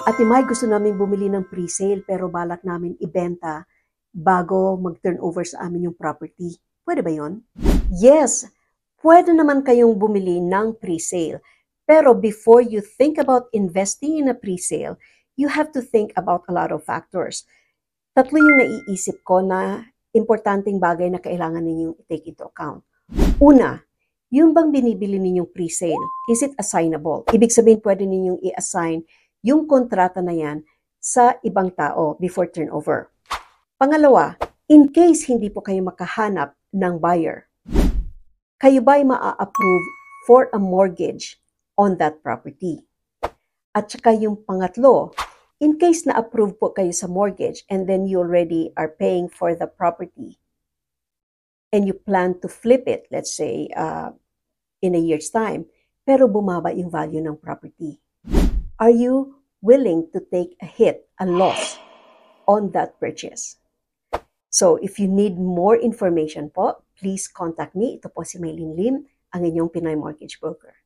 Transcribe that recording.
Ate May, gusto namin bumili ng pre-sale pero balak namin ibenta bago mag-turnover sa amin yung property. Pwede ba yon? Yes, pwede naman kayong bumili ng pre-sale. Pero before you think about investing in a pre-sale, you have to think about a lot of factors. Tatlo yung naiisip ko na importanteng bagay na kailangan ninyong i-take into account. Una, yung bang binibili ninyong pre-sale, is it assignable? Ibig sabihin, pwede ninyong i-assign yung kontrata na yan sa ibang tao before turnover. Pangalawa, in case hindi po kayo makahanap ng buyer, kayo ba'y maa-approve for a mortgage on that property? At saka yung pangatlo, in case na-approve po kayo sa mortgage and then you already are paying for the property and you plan to flip it, let's say, in a year's time, pero bumaba yung value ng property. Are you willing to take a hit, a loss on that purchase? So, if you need more information po, please contact me. Ito po si Maylene Lim, ang inyong Pinoy Mortgage Broker.